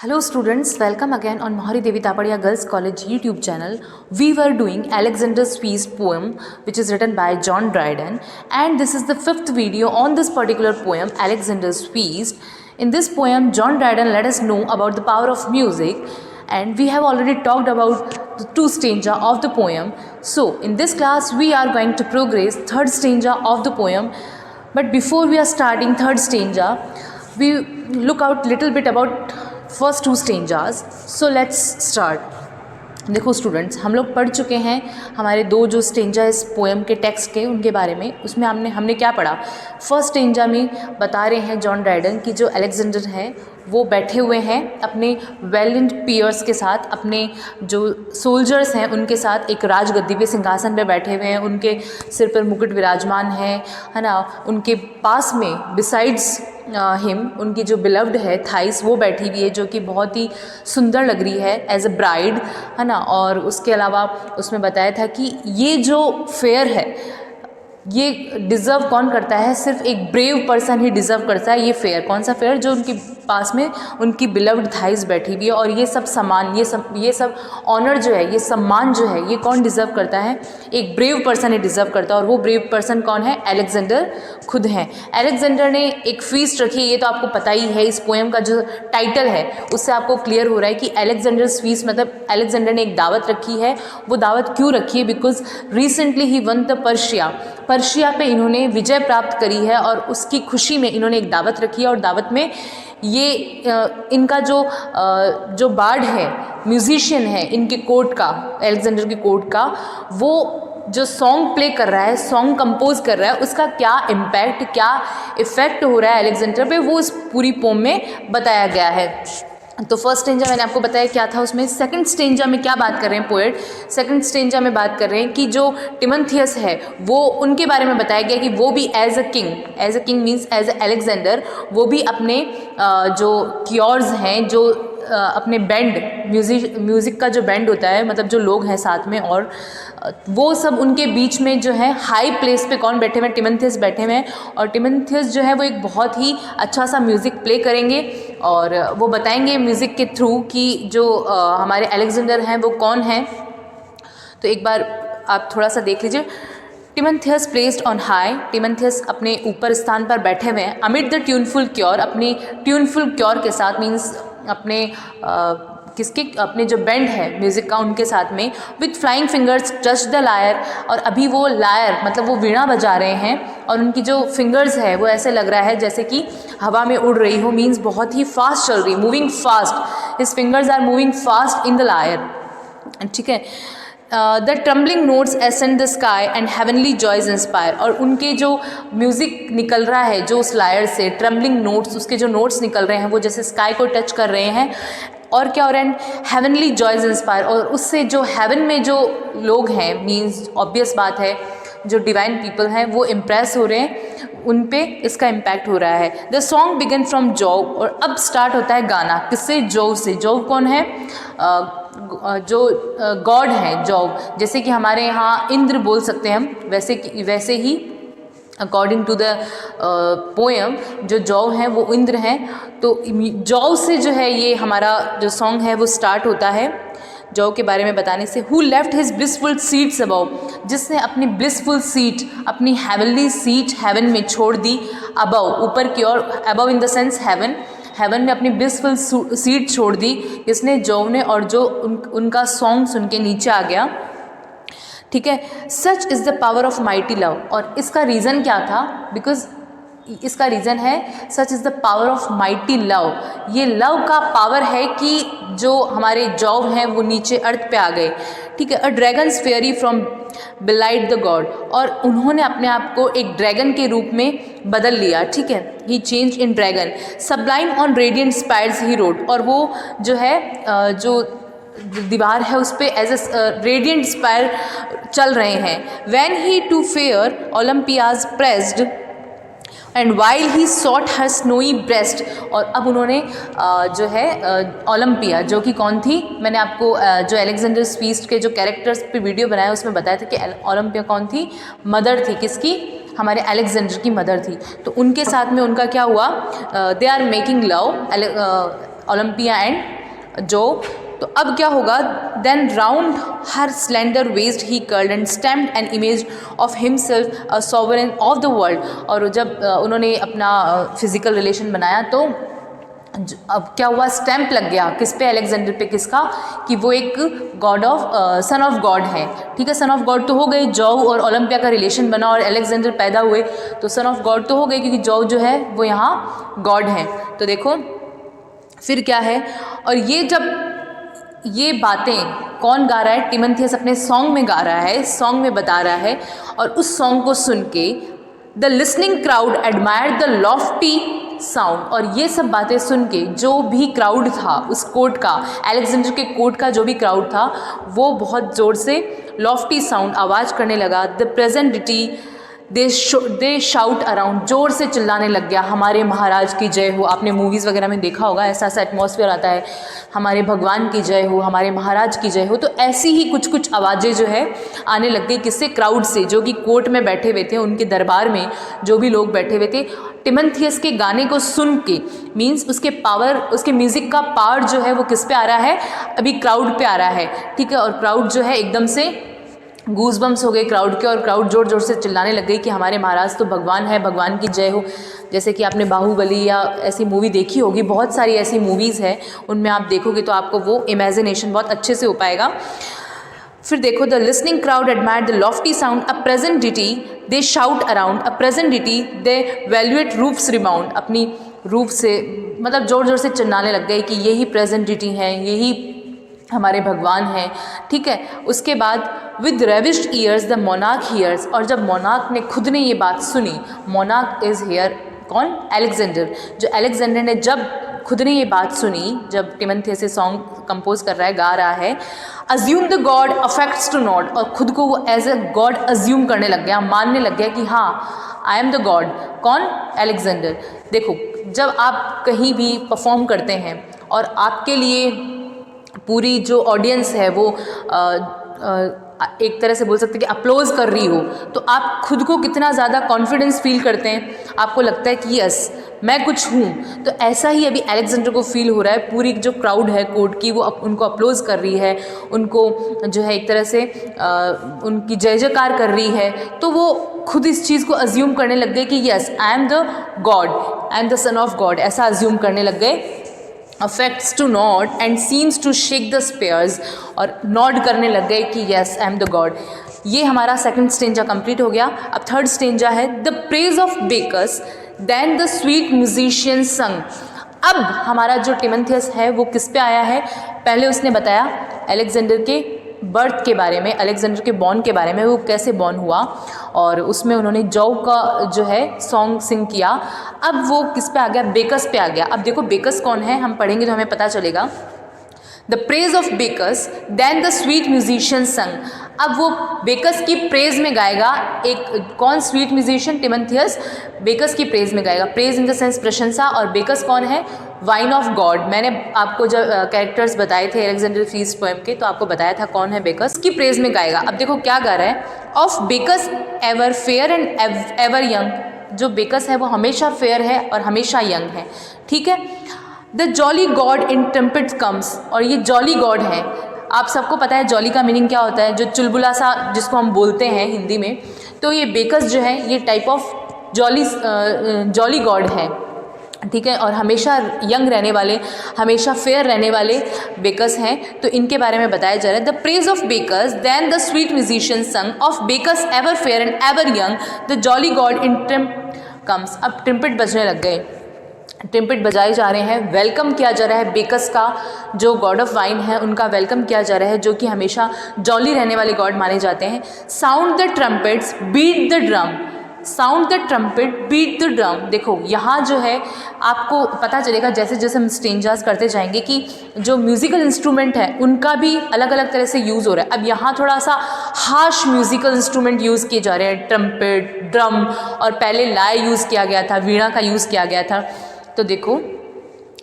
Hello students, welcome again on Mahari Devi Tapadia Girls College YouTube channel. We were doing Alexander's Feast poem which is written by John Dryden, and this is the fifth video on this particular poem, Alexander's Feast. In this poem, John Dryden let us know about the power of music, and we have already talked about the two stanza of the poem. So in this class we are going to progress third stanza of the poem. But before we are starting third stanza, we look out little bit about first two stanzas. So let's start. देखो students, हम लोग पढ़ चुके हैं हमारे दो जो stanza इस पोएम के टेक्स्ट के उनके बारे में. उसमें हमने क्या पढ़ा. फर्स्ट स्टेंजा में बता रहे हैं जॉन ड्राइडन कि जो अलेक्जेंडर है वो बैठे हुए हैं अपने वैलेंट पियर्स के साथ, अपने जो सोल्जर्स हैं उनके साथ एक राजगद्दी पे सिंहासन पे बैठे हुए हैं. उनके सिर पर मुकुट विराजमान है ना. उनके पास में बिसाइड्स हिम उनकी जो बिलव्ड है थाइस वो बैठी हुई है, जो कि बहुत ही सुंदर लग रही है एज अ ब्राइड, है ना. और उसके अलावा उसमें बताया था कि ये जो फेयर है ये डिज़र्व कौन करता है, सिर्फ एक ब्रेव पर्सन ही डिज़र्व करता है ये फेयर. कौन सा फेयर? जो उनके पास में उनकी बिलव्ड थाइस बैठी हुई है. और ये सब सम्मान, ये सब ऑनर जो है, ये सम्मान जो है, ये कौन डिज़र्व करता है? एक ब्रेव पर्सन ही डिज़र्व करता है. और वो ब्रेव पर्सन कौन है? अलेक्जेंडर खुद हैं. अलेक्जेंडर ने एक फीस्ट रखी है, ये तो आपको पता ही है. इस पोएम का जो टाइटल है उससे आपको क्लियर हो रहा है कि अलेक्जेंडर्स फीस्ट मतलब अलेक्जेंडर ने एक दावत रखी है. वो दावत क्यों रखी है? Because recently he one the Persia पे इन्होंने विजय प्राप्त करी है और उसकी खुशी में इन्होंने एक दावत रखी है. और दावत में ये इनका जो बार्ड है, म्यूजिशियन है इनके कोर्ट का, अलेक्जेंडर की कोर्ट का, वो जो सॉन्ग प्ले कर रहा है, सॉन्ग कंपोज कर रहा है, उसका क्या इम्पैक्ट, क्या इफ़ेक्ट हो रहा है अलेक्जेंडर पे, वो इस पूरी पोम में बताया गया है. तो फर्स्ट स्टेंजा मैंने आपको बताया क्या था उसमें. सेकंड स्टेंजा में क्या बात कर रहे हैं पोएट? सेकंड स्टेंजा में बात कर रहे हैं कि जो टिमोथियस है वो उनके बारे में बताया गया कि वो भी as a king means as a Alexander, वो भी अपने जो क्योर्स हैं, जो अपने बैंड म्यूज़िक का जो बैंड होता है, मतलब जो लोग हैं साथ में, और वो सब उनके बीच में जो है हाई प्लेस पे कौन बैठे हुए हैं? टिमोथियस बैठे हुए हैं. और टिमोथियस जो है वो एक बहुत ही अच्छा सा म्यूज़िक प्ले करेंगे और वो बताएंगे म्यूज़िक के थ्रू कि जो हमारे अलेक्जेंडर हैं वो कौन हैं. तो एक बार आप थोड़ा सा देख लीजिए. Timotheus placed on high, Timotheus अपने ऊपर स्थान पर बैठे हुए हैं. अमिड द ट्यूनफुल क्योर, अपनी ट्यूनफुल क्योर के साथ, मीन्स अपने अपने जो बैंड है म्यूज़िक का उनके साथ में. With flying fingers touch the lyre, और अभी वो लायर मतलब वो वीणा बजा रहे हैं और उनकी जो फिंगर्स है वो ऐसे लग रहा है जैसे कि हवा में उड़ रही हो, मीन्स बहुत ही फास्ट चल रही, moving fast. His fingers are moving fast in the lyre. ठीक है. The trembling notes ascend the sky and heavenly joys inspire, और उनके जो म्यूज़िक निकल रहा है जो उस लायर से, ट्रम्बलिंग नोट्स, उसके जो नोट्स निकल रहे हैं वो जैसे स्काई को टच कर रहे हैं. और क्या हो रहा है? हेवनली जॉयज इंस्पायर, और उससे जो हेवन में जो लोग हैं, मीन्स ऑब्वियस बात है जो डिवाइन पीपल हैं वो इम्प्रेस हो रहे हैं, उन पे इसका इम्पैक्ट हो रहा है. The song began from Jove, और अब स्टार्ट होता है गाना. किससे? जोव से. जोव कौन है? जो गॉड है जोव. जैसे कि हमारे यहाँ इंद्र बोल सकते हैं हम, वैसे ही अकॉर्डिंग टू द पोएम जो जॉव हैं वो इंद्र हैं. तो जॉव से जो है ये हमारा जो सॉन्ग है वो स्टार्ट होता है जॉव के बारे में बताने से. Who left his blissful seats above, जिसने अपनी ब्लिसफुल सीट, अपनी हेवनली सीट हेवन में छोड़ दी. अबव, ऊपर की ओर, above in the sense heaven में अपनी ब्लिसफुल सीट छोड़ दी इसने, जॉव ने. और जो उनका सॉन्ग सुन के नीचे आ गया. ठीक है. Such is the power of mighty love, और इसका रीज़न क्या था? बिकॉज इसका रीज़न है such is the power of mighty love. ये लव का पावर है कि जो हमारे जॉव हैं वो नीचे अर्थ पे आ गए. ठीक है. A dragon's fiery from belied the god, और उन्होंने अपने आप को एक ड्रैगन के रूप में बदल लिया. ठीक है. He change in dragon. Sublime on radiant spires he rode, और वो जो है जो दीवार है उस पर एज ए रेडियंट स्पायर चल रहे हैं. When he to fair Olympia's pressed and while he sought her snowy breast, और अब उन्होंने जो है ओलम्पिया, जो कि कौन थी, मैंने आपको जो अलेक्जेंडर्स फीस्ट के जो कैरेक्टर्स पे वीडियो बनाया उसमें बताया था कि ओलम्पिया कौन थी? मदर थी. किसकी? हमारे अलेक्जेंडर की मदर थी. तो उनके साथ में उनका क्या हुआ? They are making love. Olympia and Jove. तो अब क्या होगा, then round her slender waist he curled and stamped an image of himself a sovereign of the world. और जब उन्होंने अपना फिजिकल रिलेशन बनाया तो अब क्या हुआ, स्टैम्प लग गया किस पे, अलेक्जेंडर पे, किसका, कि वो एक God of sun of God है। ठीक है, सन ऑफ गॉड तो हो गए, जौ और ओलंपिया का रिलेशन बना और अलेक्जेंडर पैदा हुए, तो सन ऑफ गॉड तो हो गए क्योंकि जौ जो है वो यहाँ गॉड है। तो देखो फिर क्या है, और ये जब ये बातें कौन गा रहा है, टिमोथेउस अपने सॉन्ग में गा रहा है, सॉन्ग में बता रहा है। और उस सॉन्ग को सुन के the listening crowd admired the lofty sound, और ये सब बातें सुन के जो भी क्राउड था उस कोर्ट का, अलेक्जेंडर के कोर्ट का जो भी क्राउड था, वो बहुत ज़ोर से लॉफ्टी साउंड आवाज़ करने लगा। द प्रेजेंटिटी दे शाउट अराउंड, ज़ोर से चिल्लाने लग गया, हमारे महाराज की जय हो। आपने मूवीज़ वगैरह में देखा होगा, ऐसा ऐसा एटमॉस्फेयर आता है, हमारे भगवान की जय हो, हमारे महाराज की जय हो। तो ऐसी ही कुछ कुछ आवाज़ें जो है आने लग गई, किससे, क्राउड से, जो कि कोर्ट में बैठे हुए थे, उनके दरबार में जो भी लोग बैठे हुए थे। टिमोथेउस के गाने को सुन के, मीन्स उसके पावर, उसके म्यूज़िक का पावर जो है वो किस पे आ रहा है, अभी क्राउड पे आ रहा है। ठीक है, और क्राउड जो है एकदम से गूज़बम्स हो गए क्राउड के, और क्राउड ज़ोर ज़ोर से चिल्लाने लग गई कि हमारे महाराज तो भगवान है, भगवान की जय हो। जैसे कि आपने बाहुबली या ऐसी मूवी देखी होगी, बहुत सारी ऐसी मूवीज़ है, उनमें आप देखोगे तो आपको वो इमेजिनेशन बहुत अच्छे से हो पाएगा। फिर देखो, the listening crowd admired the lofty sound, a present deity they shout around, a present deity the vaulted roofs rebound, अपनी रूफ से मतलब ज़ोर ज़ोर से चिल्लाने लग गए कि यही प्रेजेंट डिटी है, यही हमारे भगवान हैं। ठीक है, उसके बाद with ravished ears the monarch hears, और जब मोनार्क ने खुद ने ये बात सुनी, मोनार्क इज़ हियर कौन, अलेक्जेंडर, जो अलेक्जेंडर ने जब खुद ने ये बात सुनी, जब टिमोथेउस से सॉन्ग कंपोज कर रहा है, गा रहा है, assume the god affects to nod, और खुद को वो एज अ गॉड अज्यूम करने लग गया, मानने लग गया कि हाँ आई एम द गॉड। कौन, अलेक्जेंडर। देखो, जब आप कहीं भी परफॉर्म करते हैं और आपके लिए पूरी जो ऑडियंस है वो एक तरह से बोल सकते हैं कि अप्लोज कर रही हो, तो आप खुद को कितना ज़्यादा कॉन्फिडेंस फील करते हैं, आपको लगता है कि यस मैं कुछ हूँ। तो ऐसा ही अभी अलेक्जेंडर को फील हो रहा है, पूरी जो क्राउड है कोर्ट की वो उनको अप्लोज कर रही है, उनको जो है एक तरह से उनकी जय जयकार कर रही है। तो वो खुद इस चीज़ को अज्यूम करने लग गए कि yes I am the god, I am the son of god, ऐसा अज्यूम करने लग गए। Affects to nod and seems to shake the spheres, और नॉड करने लग गए कि yes I am the god. ये हमारा सेकंड स्टेंजा कंप्लीट हो गया। अब थर्ड स्टेंजा है the praise of Bacchus then the sweet musician sung. अब हमारा जो टिमोथेउस है वो किस पे आया है, पहले उसने बताया अलेक्जेंडर के बर्थ के बारे में, अलेक्जेंडर के बॉर्न के बारे में, वो कैसे बॉर्न हुआ, और उसमें उन्होंने जौ का जो है सॉन्ग सिंग किया। अब वो किस पे आ गया, बेकस पे आ गया। अब देखो बेकस कौन है, हम पढ़ेंगे तो हमें पता चलेगा। The praise of Bacchus then the sweet musician sung. अब वो बेकस की प्रेज में गाएगा, एक कौन, स्वीट म्यूजिशियन टिमोथेउस बेकस की प्रेज में गाएगा। प्रेज इन द सेंस प्रशंसा, और बेकस कौन है, वाइन ऑफ गॉड। मैंने आपको जब कैरेक्टर्स बताए थे अलेक्जेंडर फीस्ट पोएम के, तो आपको बताया था कौन है बेकस, की प्रेज में गाएगा। अब देखो क्या गा रहा है, of Bacchus ever fair and ever young. जो बेकस है वो हमेशा फेयर है और हमेशा यंग है। ठीक है, the jolly god in trumpet comes, और ये जॉली गॉड है। आप सबको पता है जॉली का मीनिंग क्या होता है, जो चुलबुला सा जिसको हम बोलते हैं हिंदी में। तो ये बेकस जो है ये टाइप ऑफ जॉली गॉड है। ठीक है, और हमेशा यंग रहने वाले, हमेशा फेयर रहने वाले बेकस हैं। तो इनके बारे में बताया जा रहा है, the praise of Bacchus then the sweet musician sung, of Bacchus ever fair and ever young, the jolly god in trump comes. अब ट्रम्पेट बजने लग गए, ट्रम्पेट बजाए जा रहे हैं, वेलकम किया जा रहा है बेकस का, जो गॉड ऑफ वाइन है उनका वेलकम किया जा रहा है, जो कि हमेशा जॉली रहने वाले गॉड माने जाते हैं। Sound the trumpets beat the drum, sound the trumpet beat the drum. देखो यहाँ जो है आपको पता चलेगा जैसे जैसे हम स्टेंजास करते जाएंगे कि जो म्यूज़िकल इंस्ट्रूमेंट है उनका भी अलग अलग तरह से यूज़ हो रहा है। अब यहाँ थोड़ा सा हार्श म्यूज़िकल इंस्ट्रूमेंट यूज़ किए जा रहे हैं, ट्रम्पेट, ड्रम, और पहले लाय यूज़ किया गया था, वीणा का यूज़ किया गया था। तो देखो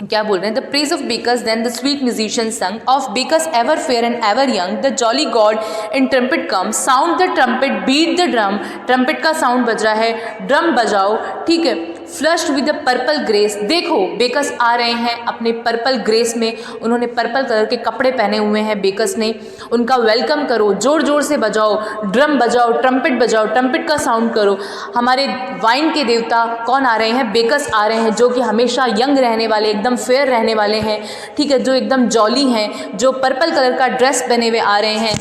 क्या बोल रहे हैं, the praise of Bacchus then the sweet musician sung, of Bacchus ever fair and ever young, the jolly god in trumpet come, sound the trumpet beat the drum. Trumpet का साउंड बज रहा है, ड्रम बजाओ। ठीक है, flushed with the purple grace. देखो Bacchus आ रहे हैं अपने पर्पल ग्रेस में, उन्होंने पर्पल कलर के कपड़े पहने हुए हैं बेकस ने। उनका वेलकम करो, जोर जोर से बजाओ, ड्रम बजाओ, ट्रम्पेट बजाओ, ट्रम्पेट का साउंड करो। हमारे वाइन के देवता कौन आ रहे हैं? बेकस आ रहे हैं, जो कि हमेशा यंग रहने वाले, एकदम फेयर रहने वाले हैं, ठीक है, जो एकदम जॉली हैं, जो पर्पल कलर का ड्रेस पहने हुए आ रहे हैं।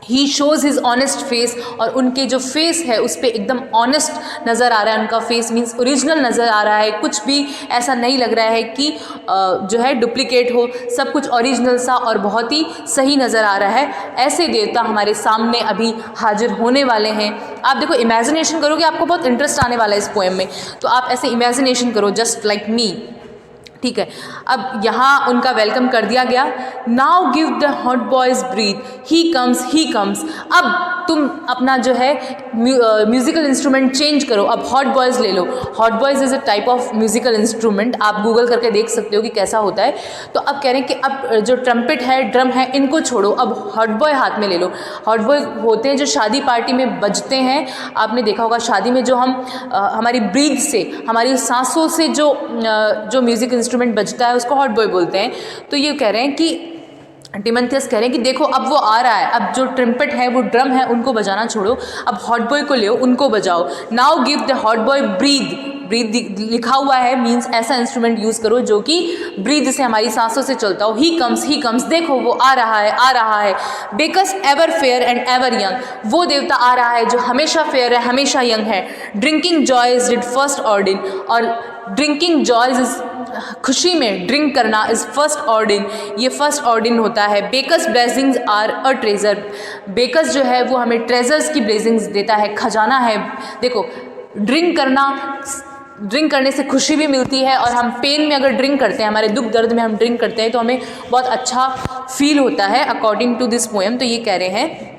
ही शोज़ हिज ऑनेस्ट फेस, और उनके जो फेस है उस पर एकदम ऑनेस्ट नज़र आ रहा है, उनका फेस मीन्स ओरिजिनल नज़र आ रहा है, कुछ भी ऐसा नहीं लग रहा है कि जो है डुप्लीकेट हो, सब कुछ ओरिजिनल सा और बहुत ही सही नज़र आ रहा है। ऐसे देवता हमारे सामने अभी हाजिर होने वाले हैं। आप देखो, इमेजिनेशन करोगे, आपको बहुत इंटरेस्ट आने वाला है इस पोएम में, तो आप ऐसे इमेजिनेशन करो जस्ट लाइक मी, ठीक है। अब यहाँ उनका वेलकम कर दिया गया। Now give the hot boys breath, he comes he comes. अब तुम अपना जो है म्यूज़िकल इंस्ट्रूमेंट चेंज करो, अब हॉट बॉयज़ ले लो। Hautboys is a type of musical instrument, आप गूगल करके देख सकते हो कि कैसा होता है। तो अब कह रहे हैं कि अब जो ट्रम्पेट है, ड्रम है, इनको छोड़ो, अब हॉट बॉय हाथ में ले लो। हॉट बॉय होते हैं जो शादी पार्टी में बजते हैं, आपने देखा होगा शादी में जो हम हमारी ब्रीथ से, हमारी सांसों से जो म्यूज़िक इंस्ट्रूमेंट बजता है उसको हॉट बॉय बोलते हैं। तो ये कह रहे हैं कि टिमोथियस कह रहे हैं कि देखो अब वो आ रहा है, अब जो ट्रम्पेट है, वो ड्रम है, उनको बजाना छोड़ो, अब हॉट बॉय को ले, उनको बजाओ। Now give the hot boy breath, breath लिखा हुआ है मीन्स ऐसा इंस्ट्रूमेंट यूज़ करो जो कि ब्रीथ से, हमारी सांसों से चलता हो। ही कम्स, देखो वो आ रहा है, आ रहा है। Bacchus ever fair and ever young, वो देवता आ रहा है जो हमेशा फेयर है, हमेशा यंग है। ड्रिंकिंग जॉयज डिड फर्स्ट ऑर्डिन, और ड्रिंकिंग जॉयज इज, खुशी में ड्रिंक करना, इज़ फर्स्ट ऑर्डिन, ये फर्स्ट ऑर्डिन होता है। बेकस ब्लेसिंग्स आर अ ट्रेजर, बेकस जो है वो हमें ट्रेजर्स की ब्लेसिंग्स देता है, खजाना है। देखो ड्रिंक करने से खुशी भी मिलती है, और हम पेन में अगर ड्रिंक करते हैं, हमारे दुख दर्द में हम ड्रिंक करते हैं, तो हमें बहुत अच्छा फील होता है अकॉर्डिंग टू दिस पोएम। तो ये कह रहे हैं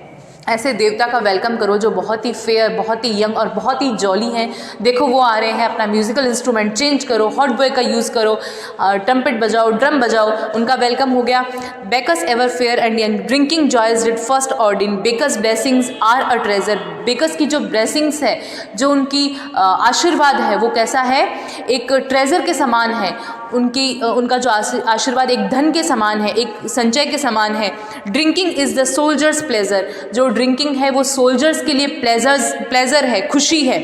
ऐसे देवता का वेलकम करो जो बहुत ही फेयर, बहुत ही यंग और बहुत ही जॉली हैं। देखो वो आ रहे हैं, अपना म्यूज़िकल इंस्ट्रूमेंट चेंज करो, हॉट बॉय का यूज़ करो, ट्रम्पेट बजाओ, ड्रम बजाओ, उनका वेलकम हो गया। Bacchus ever fair and young, drinking joys did first ordain, Bacchus blessings are a treasure, Bacchus की जो ब्लेसिंग्स है, जो उनकी आशीर्वाद है, वो कैसा है? एक ट्रेजर के समान है। उनका जो आशीर्वाद एक धन के समान है, एक संचय के समान है। Drinking is the soldier's pleasure, जो ड्रिंकिंग है वो सोल्जर्स के लिए प्लेजर है, खुशी है।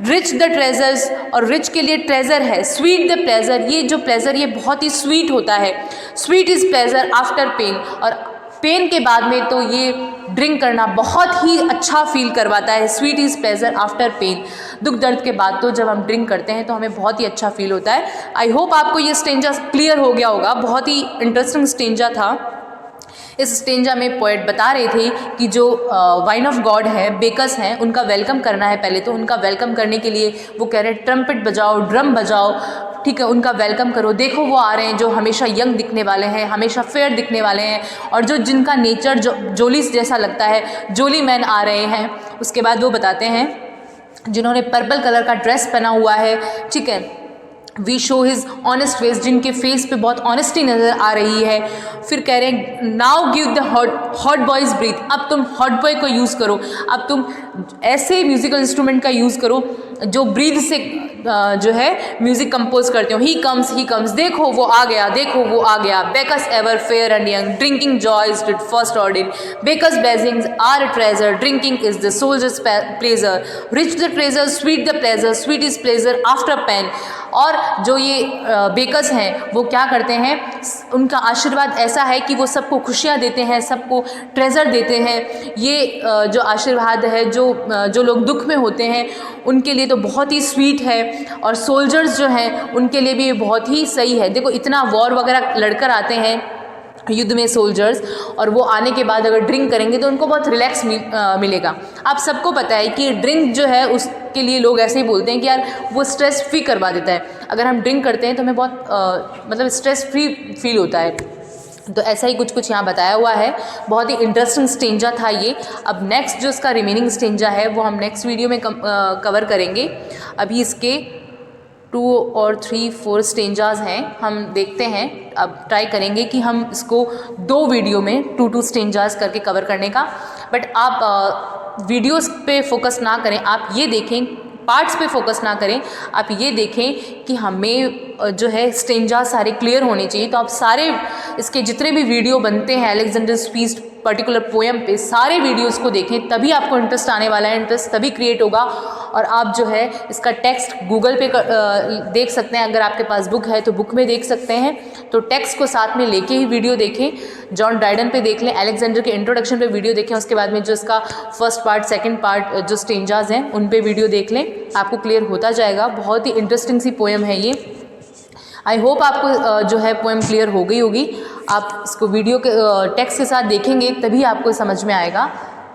रिच द ट्रेजर्स, और रिच के लिए ट्रेजर है। स्वीट द प्लेजर, ये जो प्लेजर ये बहुत ही स्वीट होता है। Sweet is pleasure after pain, और पेन के बाद में तो ये ड्रिंक करना बहुत ही अच्छा फील करवाता है। Sweet is pleasure after pain, दुख दर्द के बाद तो जब हम ड्रिंक करते हैं तो हमें बहुत ही अच्छा फील होता है। आई होप आपको ये स्टेंजा क्लियर हो गया होगा, बहुत ही इंटरेस्टिंग स्टेंजा था। इस स्टेंजा में पोएट बता रहे थे कि जो वाइन ऑफ गॉड है, बेकस हैं, उनका वेलकम करना है। पहले तो उनका वेलकम करने के लिए वो कह रहे हैं ट्रम्पेट बजाओ, ड्रम बजाओ, ठीक है, उनका वेलकम करो। देखो वो आ रहे हैं जो हमेशा यंग दिखने वाले हैं, हमेशा फेयर दिखने वाले हैं, और जिनका नेचर जोली जैसा लगता है, जोली मैन आ रहे हैं। उसके बाद वो बताते हैं जिन्होंने पर्पल कलर का ड्रेस पहना हुआ है, ठीक है, we show his honest face, जिनके फेस पे बहुत ऑनेस्टी नज़र आ रही है। फिर कह रहे हैं now give the hot boys breath, अब तुम हॉट बॉय को यूज़ करो, अब तुम ऐसे म्यूज़िकल इंस्ट्रूमेंट का यूज़ करो जो ब्रीथ से जो है म्यूज़िक कंपोज करते हो। ही कम्स, देखो वो आ गया, देखो वो आ गया। Bacchus ever fair and young, drinking joys did first ordain, Bacchus blessings are a treasure, drinking is the soldier's pleasure, rich the treasure, sweet the pleasure, sweet is pleasure after pain. और जो ये बेकस हैं वो क्या करते हैं, उनका आशीर्वाद ऐसा है कि वो सबको खुशियाँ देते हैं, सबको ट्रेजर देते हैं। ये जो आशीर्वाद है, जो लोग दुख में होते हैं उनके लिए तो बहुत ही स्वीट है, और सोल्जर्स जो हैं उनके लिए भी बहुत ही सही है। देखो इतना वॉर वगैरह लड़कर आते हैं युद्ध में सोल्जर्स, और वो आने के बाद अगर ड्रिंक करेंगे तो उनको बहुत रिलैक्स मिलेगा। आप सबको पता है कि ड्रिंक जो है उसके लिए लोग ऐसे ही बोलते हैं कि यार वो स्ट्रेस फ्री करवा देता है। अगर हम ड्रिंक करते हैं तो हमें बहुत मतलब स्ट्रेस फ्री फील होता है। तो ऐसा ही कुछ यहाँ बताया हुआ है। बहुत ही इंटरेस्टिंग स्टेंजा था ये। अब नेक्स्ट जो इसका रिमेनिंग स्टेंजा है वो हम नेक्स्ट वीडियो में कवर करेंगे। अभी इसके 2 और 3 4 स्टेंजाज हैं, हम देखते हैं। अब ट्राई करेंगे कि हम इसको 2 वीडियो में 2 स्टेंजाज करके कवर करने का। बट आप वीडियोस पे फोकस ना करें, आप ये देखें पार्ट्स पे फोकस ना करें, आप ये देखें कि हमें जो है स्टेंजा सारे क्लियर होने चाहिए। तो आप सारे इसके जितने भी वीडियो बनते हैं अलेक्जेंडर स्वीज पर्टिकुलर पोएम पे, सारे वीडियोस को देखें, तभी आपको इंटरेस्ट आने वाला है, इंटरेस्ट तभी क्रिएट होगा। और आप जो है इसका टेक्स्ट गूगल पे देख सकते हैं, अगर आपके पास बुक है तो बुक में देख सकते हैं। तो टेक्स्ट को साथ में लेके ही वीडियो देखें। जॉन ड्राइडन पे देख लें, अलेक्जेंडर के इंट्रोडक्शन पे वीडियो देखें, उसके बाद में जो इसका फर्स्ट पार्ट सेकंड पार्ट जो स्टेंजाज हैं उन पे वीडियो देख लें, आपको क्लियर होता जाएगा। बहुत ही इंटरेस्टिंग सी पोएम है ये। आई होप आपको जो है पोएम क्लियर हो गई होगी। आप इसको वीडियो के टेक्स्ट के साथ देखेंगे तभी आपको समझ में आएगा।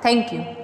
Thank you.